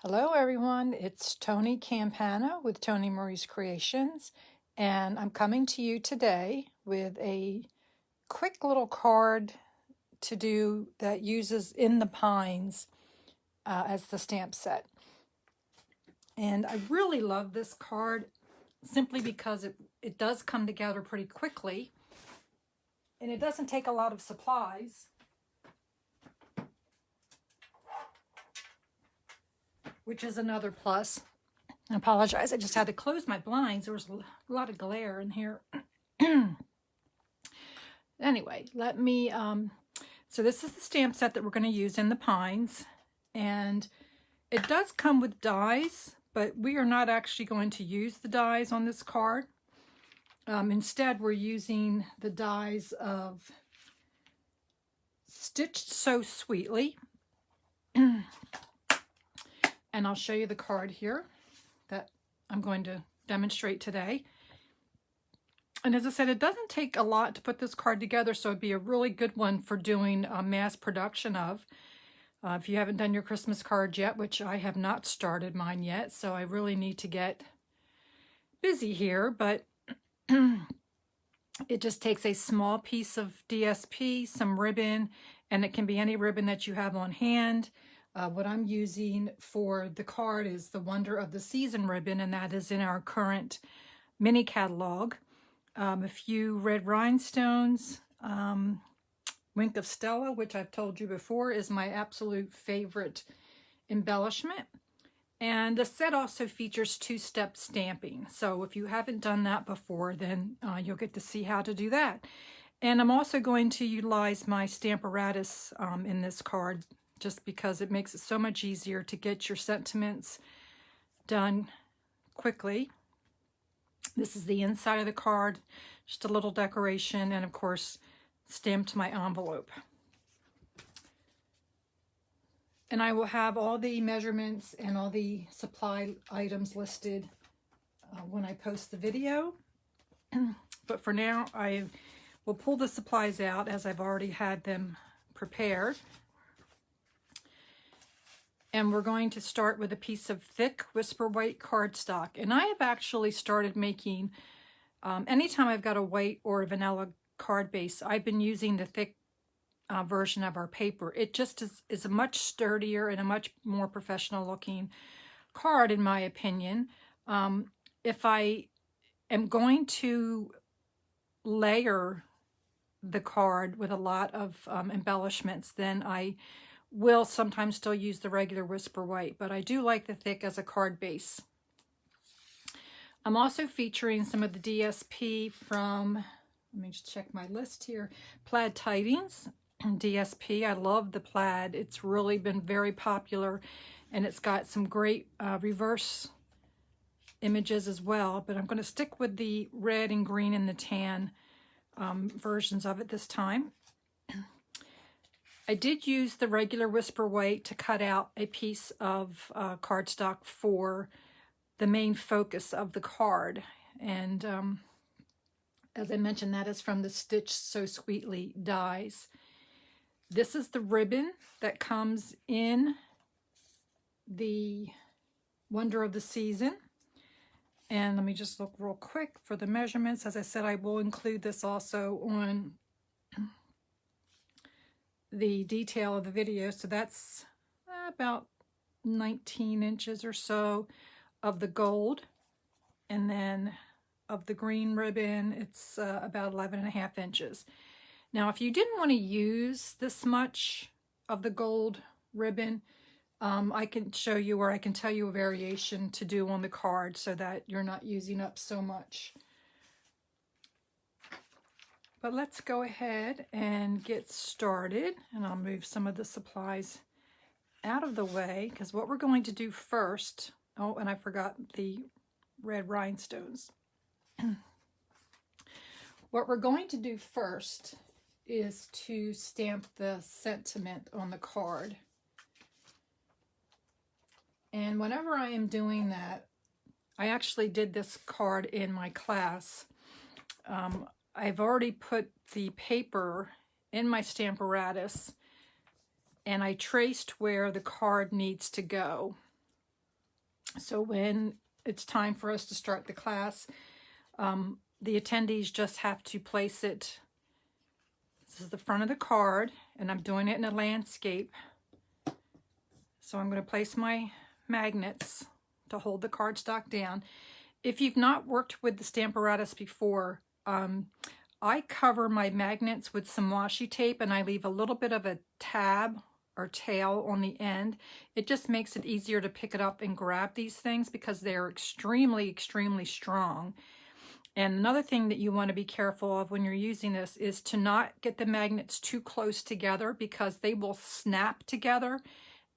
Hello everyone, it's Toni Campana with Toni Marie's Creations, and I'm coming to you today with a quick little card to do that uses In the Pines as the stamp set. And I really love this card simply because it does come together pretty quickly, and it doesn't take a lot of supplies, which is another plus. I apologize, I just had to close my blinds. There was a lot of glare in here. Anyway, so this is the stamp set that we're going to use in the Pines, and it does come with dies, but we are not actually going to use the dies on this card. Instead, we're using the dies of Stitched So Sweetly, and I'll show you the card here that I'm going to demonstrate today. And as I said, it doesn't take a lot to put this card together, so it'd be a really good one for doing a mass production of. If you haven't done your Christmas card yet, which I have not started mine yet, so I really need to get busy here, but it just takes a small piece of DSP, some ribbon, and it can be any ribbon that you have on hand. What I'm using for the card is the Wonder of the Season ribbon, and that is in our current mini catalog. A few red rhinestones, Wink of Stella, which I've told you before is my absolute favorite embellishment. And the set also features two-step stamping. So if you haven't done that before, then you'll get to see how to do that. And I'm also going to utilize my Stamparatus in this card, just because it makes it so much easier to get your sentiments done quickly. This is the inside of the card, just a little decoration, and of course, stamped to my envelope. And I will have all the measurements and all the supply items listed when I post the video. But for now, I will pull the supplies out as I've already had them prepared. And we're going to start with a piece of thick Whisper White cardstock. And I have actually started making, anytime I've got a white or a vanilla card base, I've been using the thick version of our paper. It just is a much sturdier and a much more professional looking card, in my opinion. If I am going to layer the card with a lot of embellishments, then I will sometimes still use the regular Whisper White, but I do like the thick as a card base. I'm also featuring some of the DSP from, let me just check my list here, Plaid Tidings DSP. I love the plaid. It's really been very popular, and it's got some great reverse images as well, but I'm going to stick with the red and green and the tan versions of it this time. I did use the regular Whisper White to cut out a piece of cardstock for the main focus of the card. And as I mentioned, that is from the Stitched So Sweetly dies. This is the ribbon that comes in the Wonder of the Season. And let me just look real quick for the measurements. As I said, I will include this also on the detail of the video. So that's about 19 inches or so of the gold, and then of the green ribbon it's about 11.5 inches. Now if you didn't want to use this much of the gold ribbon, I can show you, or I can tell you a variation to do on the card so that you're not using up so much. But let's go ahead and get started, and I'll move some of the supplies out of the way, because what we're going to do first, oh, and I forgot the red rhinestones. What we're going to do first is to stamp the sentiment on the card. And whenever I am doing that, I actually did this card in my class. I've already put the paper in my Stamparatus, and I traced where the card needs to go. So when it's time for us to start the class, the attendees just have to place it. This is the front of the card, and I'm doing it in a landscape. So I'm going to place my magnets to hold the cardstock down. If you've not worked with the Stamparatus before, I cover my magnets with some washi tape, and I leave a little bit of a tab or tail on the end. It just makes it easier to pick it up and grab these things because they're extremely, extremely strong. And another thing that you want to be careful of when you're using this is to not get the magnets too close together, because they will snap together,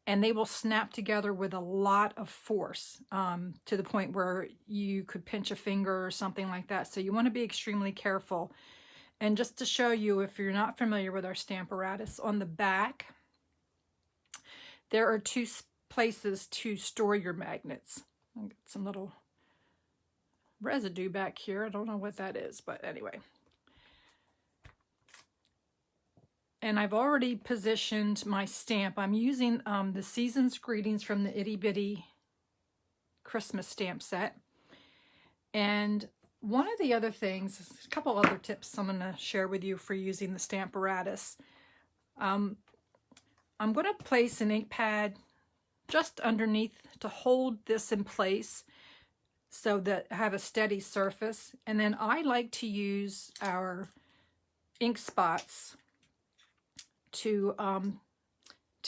and they will snap together with a lot of force, to the point where you could pinch a finger or something like that. So you want to be extremely careful. And just to show you, if you're not familiar with our Stamparatus, on the back, there are two places to store your magnets. I'll get some little residue back here. I don't know what that is, but anyway. And I've already positioned my stamp. I'm using the Season's Greetings from the Itty Bitty Christmas stamp set. And one of the other things, a couple other tips I'm going to share with you for using the Stamparatus. I'm going to place an ink pad just underneath to hold this in place so that I have a steady surface. And then I like to use our ink spots to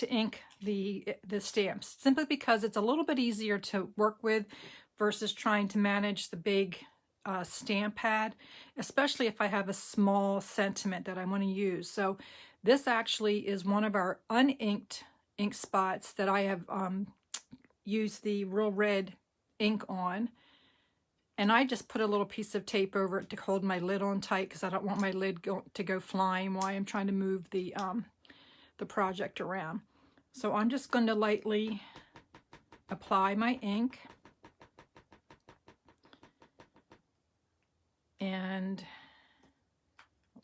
ink the stamps, simply because it's a little bit easier to work with versus trying to manage the big stamp pad, especially if I have a small sentiment that I want to use. So this actually is one of our uninked ink spots that I have used the Real Red ink on. And I just put a little piece of tape over it to hold my lid on tight, because I don't want my lid to go flying while I'm trying to move the project around. So I'm just going to lightly apply my ink. And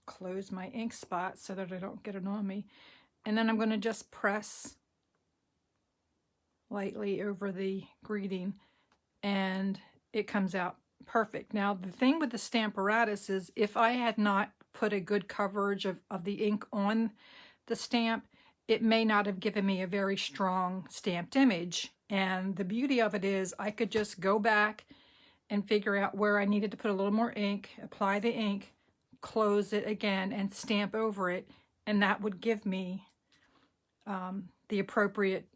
close my ink spot so that I don't get it on me. And then I'm going to just press lightly over the greeting, and it comes out perfect. Now, the thing with the Stamparatus is, if I had not put a good coverage of the ink on the stamp, it may not have given me a very strong stamped image. And the beauty of it is I could just go back and figure out where I needed to put a little more ink, apply the ink, close it again, and stamp over it, and that would give me the appropriate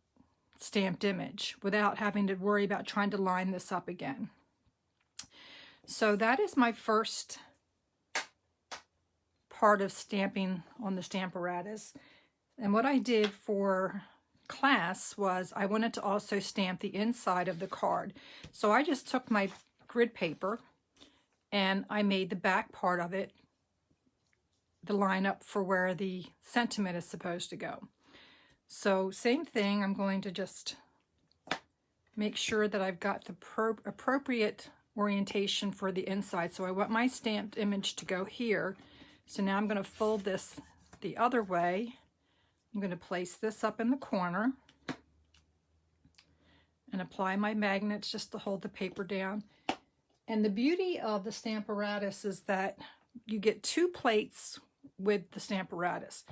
stamped image without having to worry about trying to line this up again. So that is my first part of stamping on the Stamparatus. And what I did for class was I wanted to also stamp the inside of the card. So I just took my grid paper and I made the back part of it the line up for where the sentiment is supposed to go. So same thing, I'm going to just make sure that I've got the appropriate orientation for the inside. So I want my stamped image to go here. So now I'm going to fold this the other way. I'm going to place this up in the corner and apply my magnets just to hold the paper down. And the beauty of the Stamparatus is that you get two plates with the Stamparatus.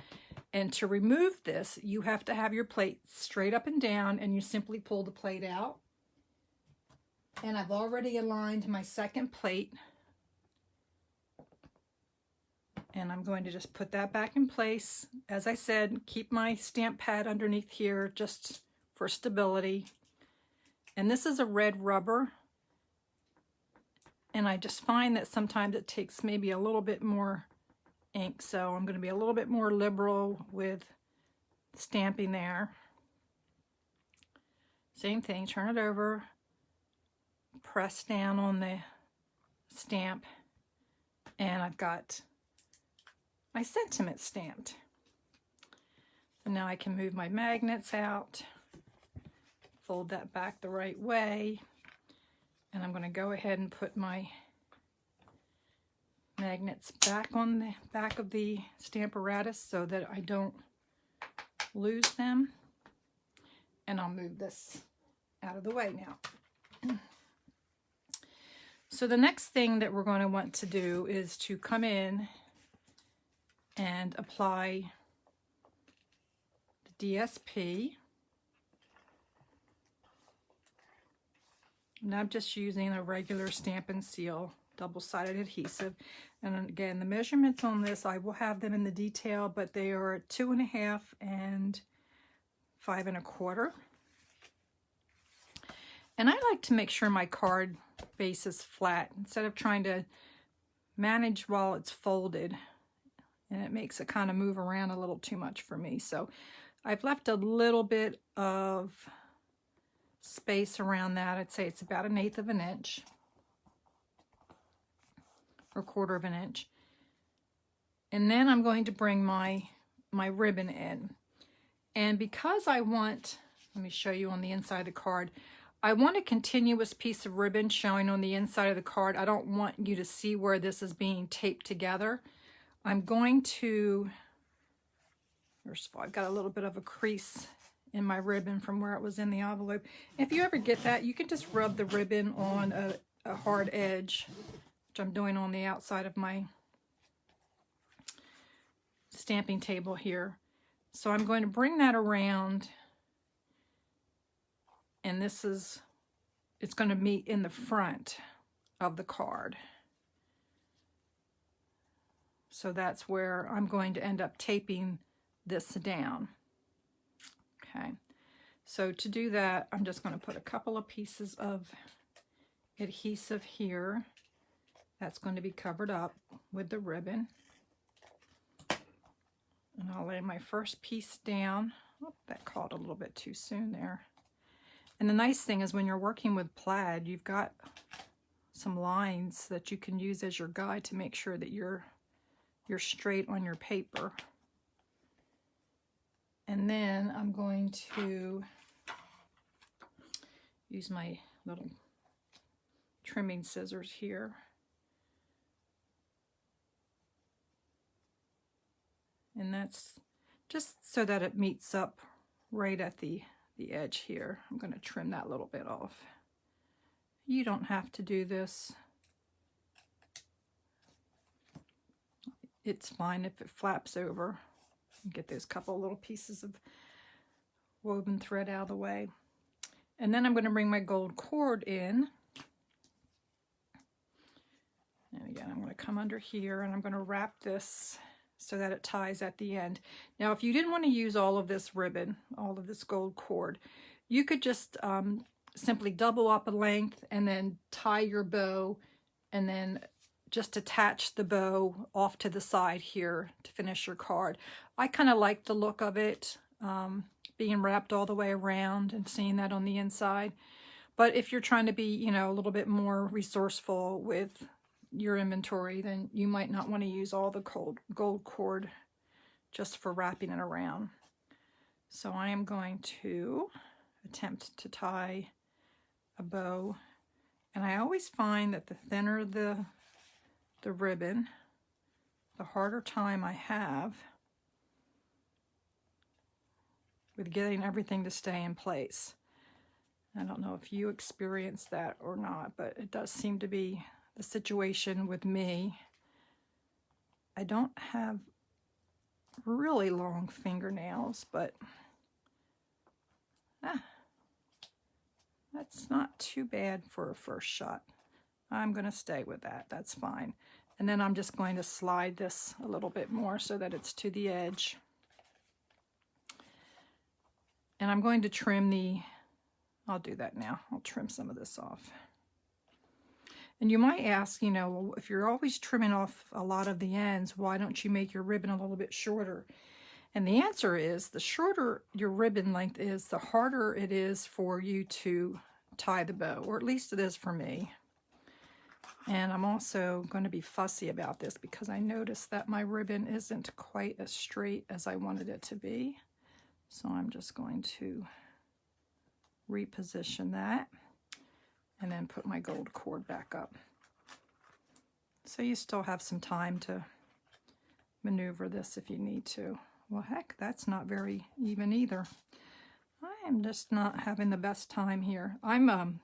And to remove this, you have to have your plate straight up and down, and you simply pull the plate out. And I've already aligned my second plate. And I'm going to just put that back in place. As I said, keep my stamp pad underneath here just for stability. And this is a red rubber. And I just find that sometimes it takes maybe a little bit more ink. So I'm going to be a little bit more liberal with stamping there. Same thing, turn it over, press down on the stamp, and I've got my sentiment stamped. And now I can move my magnets out, fold that back the right way, and I'm going to go ahead and put my magnets back on the back of the Stamparatus so that I don't lose them. And I'll move this out of the way now. So the next thing that we're going to want to do is to come in and apply the DSP. And I'm just using a regular Stampin' Seal double-sided adhesive. And again, the measurements on this, I will have them in the detail, but they are 2.5 and 5 1/4. And I like to make sure my card base is flat instead of trying to manage while it's folded, and it makes it kind of move around a little too much for me. So I've left a little bit of space around that. I'd say it's about 1/8 of an inch or 1/4 of an inch. And then I'm going to bring my ribbon in. And because I want, let me show you on the inside of the card, I want a continuous piece of ribbon showing on the inside of the card. I don't want you to see where this is being taped together. I'm going to, first of all, I've got a little bit of a crease in my ribbon from where it was in the envelope. If you ever get that, you can just rub the ribbon on a hard edge, which I'm doing on the outside of my stamping table here. So I'm going to bring that around, and this is, it's going to meet in the front of the card. So that's where I'm going to end up taping this down. Okay, so to do that, I'm just going to put a couple of pieces of adhesive here. That's going to be covered up with the ribbon. And I'll lay my first piece down. Oh, that caught a little bit too soon there. And the nice thing is when you're working with plaid, you've got some lines that you can use as your guide to make sure that you're straight on your paper. And then I'm going to use my little trimming scissors here. And that's just so that it meets up right at the edge here. I'm going to trim that little bit off. You don't have to do this. It's fine if it flaps over. Get those couple little pieces of woven thread out of the way. And then I'm going to bring my gold cord in. And again, I'm going to come under here and I'm going to wrap this so that it ties at the end. Now, if you didn't want to use all of this ribbon, all of this gold cord, you could just simply double up a length and then tie your bow and then just attach the bow off to the side here to finish your card. I kind of like the look of it being wrapped all the way around and seeing that on the inside. But if you're trying to be, you know, a little bit more resourceful with your inventory, then you might not want to use all the gold cord just for wrapping it around. So I am going to attempt to tie a bow, and I always find that the thinner the ribbon, the harder time I have with getting everything to stay in place. I don't know if you experience that or not, but it does seem to be the situation with me. I don't have really long fingernails, but that's not too bad for a first shot. I'm going to stay with that. That's fine. And then I'm just going to slide this a little bit more so that it's to the edge. And I'm going to trim I'll do that now. I'll trim some of this off. And you might ask, you know, well, if you're always trimming off a lot of the ends, why don't you make your ribbon a little bit shorter? And the answer is, the shorter your ribbon length is, the harder it is for you to tie the bow, or at least it is for me. And I'm also going to be fussy about this because I noticed that my ribbon isn't quite as straight as I wanted it to be. So I'm just going to reposition that and then put my gold cord back up. So you still have some time to maneuver this if you need to. Well, heck, that's not very even either. I am just not having the best time here. I'm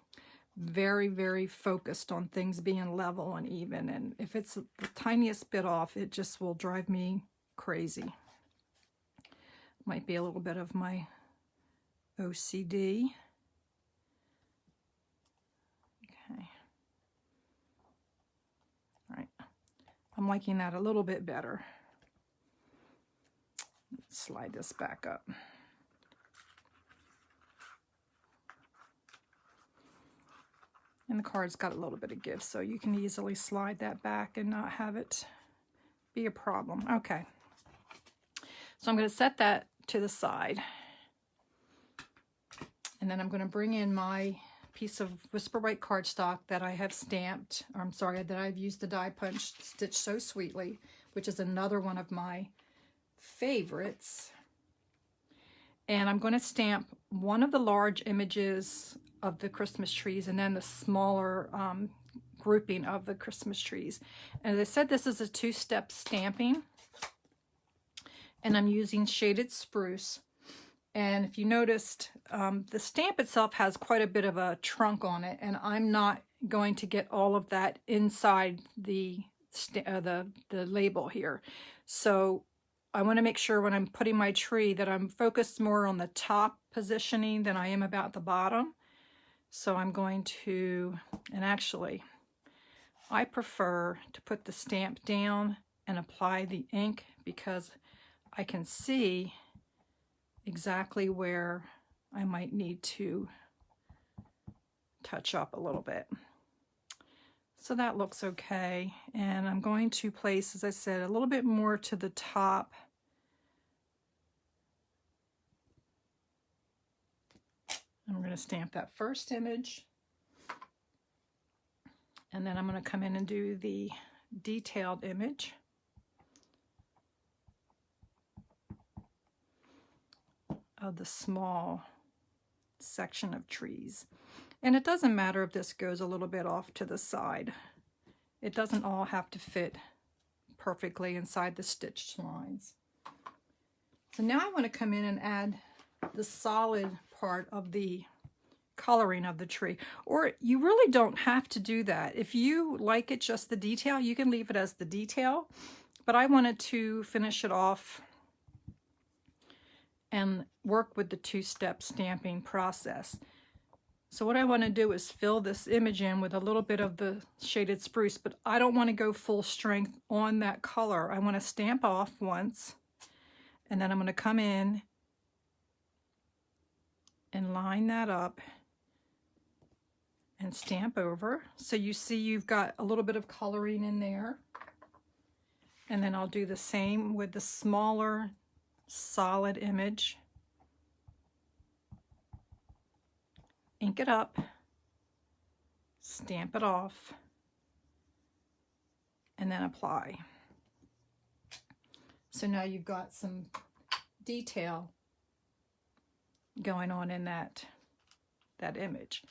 very, very focused on things being level and even. And if it's the tiniest bit off, it just will drive me crazy. Might be a little bit of my OCD. Okay. All right. I'm liking that a little bit better. Let's slide this back up. And the card's got a little bit of give, so you can easily slide that back and not have it be a problem. Okay. So I'm going to set that to the side. And then I'm going to bring in my piece of Whisper White cardstock that I have stamped, or I'm sorry, that I've used the die punch Stitch So Sweetly, which is another one of my favorites. And I'm going to stamp one of the large images of the Christmas trees and then the smaller grouping of the Christmas trees. And as I said, this is a two-step stamping, and I'm using shaded spruce. And if you noticed, the stamp itself has quite a bit of a trunk on it, and I'm not going to get all of that inside the label here. So I want to make sure when I'm putting my tree that I'm focused more on the top positioning than I am about the bottom. So I'm going to, and actually, I prefer to put the stamp down and apply the ink because I can see exactly where I might need to touch up a little bit. So that looks okay. And I'm going to place, as I said, a little bit more to the top. I'm going to stamp that first image. And then I'm going to come in and do the detailed image. Of the small section of trees. And it doesn't matter if this goes a little bit off to the side. It doesn't all have to fit perfectly inside the stitched lines. So now I want to come in and add the solid part of the coloring of the tree. Or you really don't have to do that. If you like it just the detail, you can leave it as the detail. But I wanted to finish it off and work with the two-step stamping process. So what I want to do is fill this image in with a little bit of the shaded spruce, but I don't want to go full strength on that color. I want to stamp off once, and then I'm going to come in and line that up and stamp over. So you see you've got a little bit of coloring in there. And then I'll do the same with the smaller solid image. Ink it up, stamp it off, and then apply. So now you've got some detail going on in that image.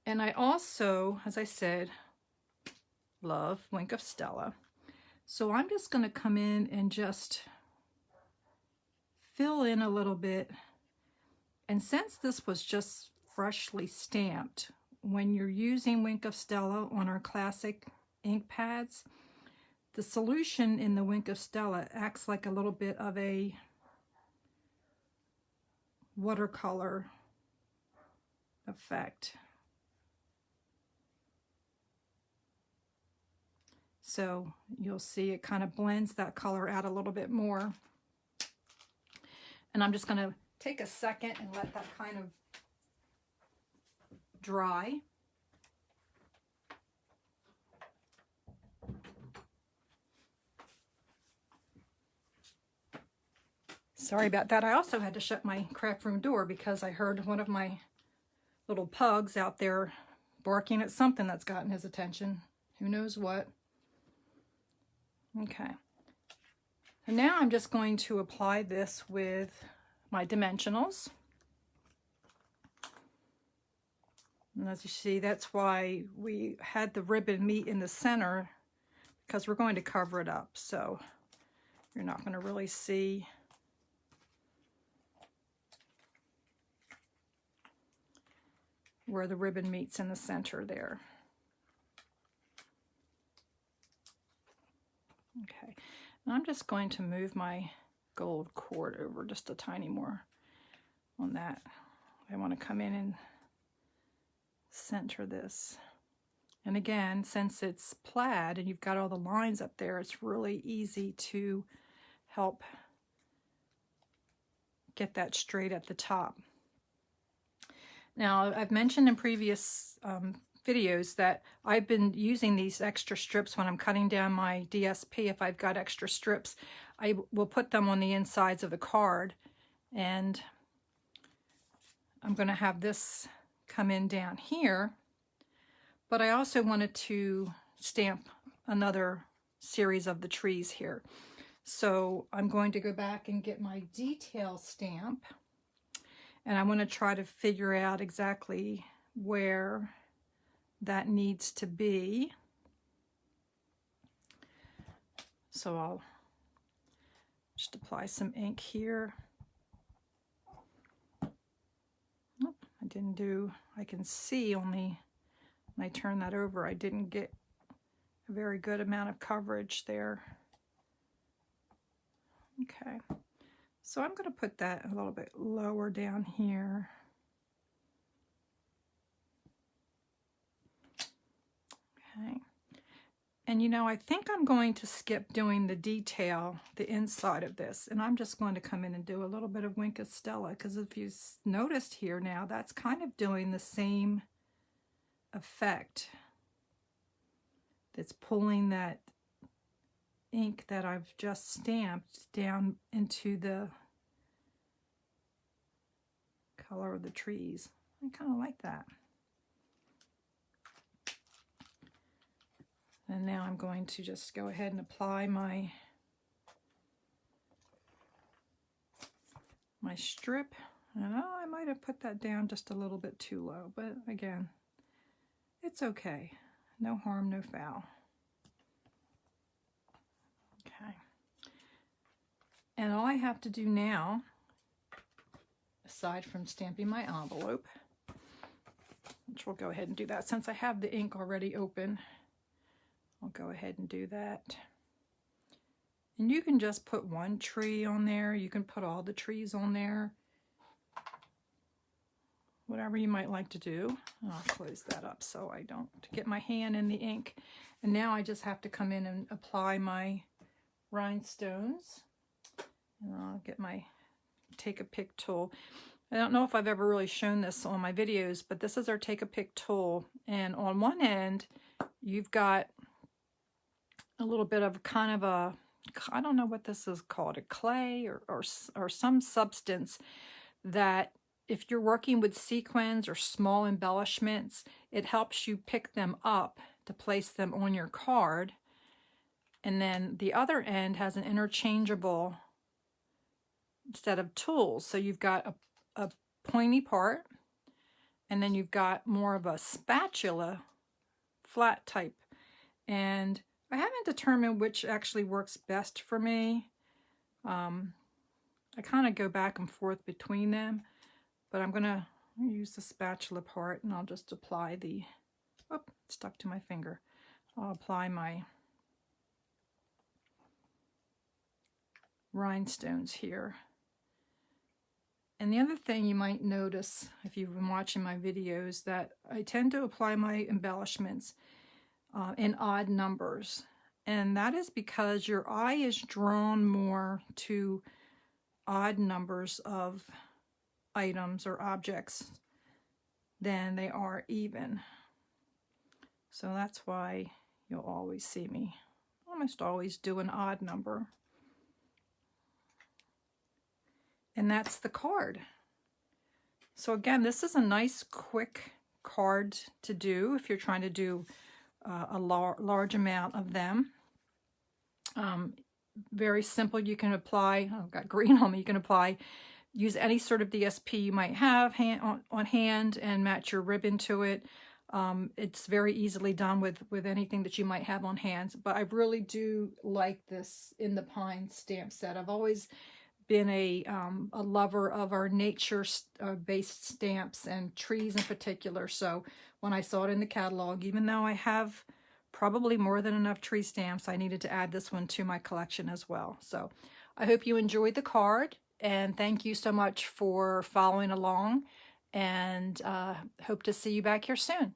And I also, as I said, love Wink of Stella. So I'm just going to come in and just fill in a little bit. And since this was just freshly stamped, when you're using Wink of Stella on our classic ink pads, the solution in the Wink of Stella acts like a little bit of a watercolor effect. So you'll see it kind of blends that color out a little bit more. And I'm just going to take a second and let that kind of dry. Sorry about that. I also had to shut my craft room door because I heard one of my little pugs out there barking at something that's gotten his attention. Who knows what. Okay. And now I'm just going to apply this with my dimensionals. And as you see, that's why we had the ribbon meet in the center, because we're going to cover it up. So you're not going to really see. where the ribbon meets in the center there. Okay, and I'm just going to move my gold cord over just a tiny more on that. I want to come in and center this. And again, since it's plaid and you've got all the lines up there, it's really easy to help get that straight at the top. Now, I've mentioned in previous videos that I've been using these extra strips when I'm cutting down my DSP. If I've got extra strips, I will put them on the insides of the card, and I'm going to have this come in down here, but I also wanted to stamp another series of the trees here. So I'm going to go back and get my detail stamp, and I want to try to figure out exactly where that needs to be. So I'll just apply some ink here. Oh, I didn't do, I can see only when I turn that over, I didn't get a very good amount of coverage there. Okay, so I'm going to put that a little bit lower down here. Okay, and you know, I think I'm going to skip doing the detail, the inside of this, and I'm just going to come in and do a little bit of Wink of Stella, because if you've noticed here now, that's kind of doing the same effect. It's pulling that ink that I've just stamped down into the color of the trees. I kind of like that. And now I'm going to just go ahead and apply my strip. And I might have put that down just a little bit too low, but again, it's okay. No harm, no foul. Okay. And all I have to do now, aside from stamping my envelope, which we'll go ahead and do that since I have the ink already open, I'll go ahead and do that. And you can just put one tree on there. You can put all the trees on there. Whatever you might like to do. I'll close that up so I don't get my hand in the ink. And now I just have to come in and apply my rhinestones. And I'll get my Take-A-Pick tool. I don't know if I've ever really shown this on my videos, but this is our Take-A-Pick tool. And on one end, you've got a little bit of kind of a, I don't know what this is called, a clay or some substance that if you're working with sequins or small embellishments, it helps you pick them up to place them on your card. And then the other end has an interchangeable set of tools. So you've got a pointy part, and then you've got more of a spatula, flat type. And I haven't determined which actually works best for me. I kind of go back and forth between them. But I'm going to use the spatula part, and I'll just apply the, oh, it stuck to my finger. I'll apply my rhinestones here. And the other thing you might notice if you've been watching my videos, that I tend to apply my embellishments in odd numbers. And that is because your eye is drawn more to odd numbers of items or objects than they are even. So that's why you'll always see me almost always do an odd number. And that's the card. So again, this is a nice quick card to do if you're trying to do a large amount of them. Very simple. You can apply, oh, I've got green on me, you can apply, use any sort of DSP you might have on hand and match your ribbon to it. It's very easily done with anything that you might have on hand. But I really do like this In the Pine stamp set. I've always been a lover of our nature-based stamps and trees in particular. So when I saw it in the catalog, even though I have probably more than enough tree stamps, I needed to add this one to my collection as well. So I hope you enjoyed the card, and thank you so much for following along, and hope to see you back here soon.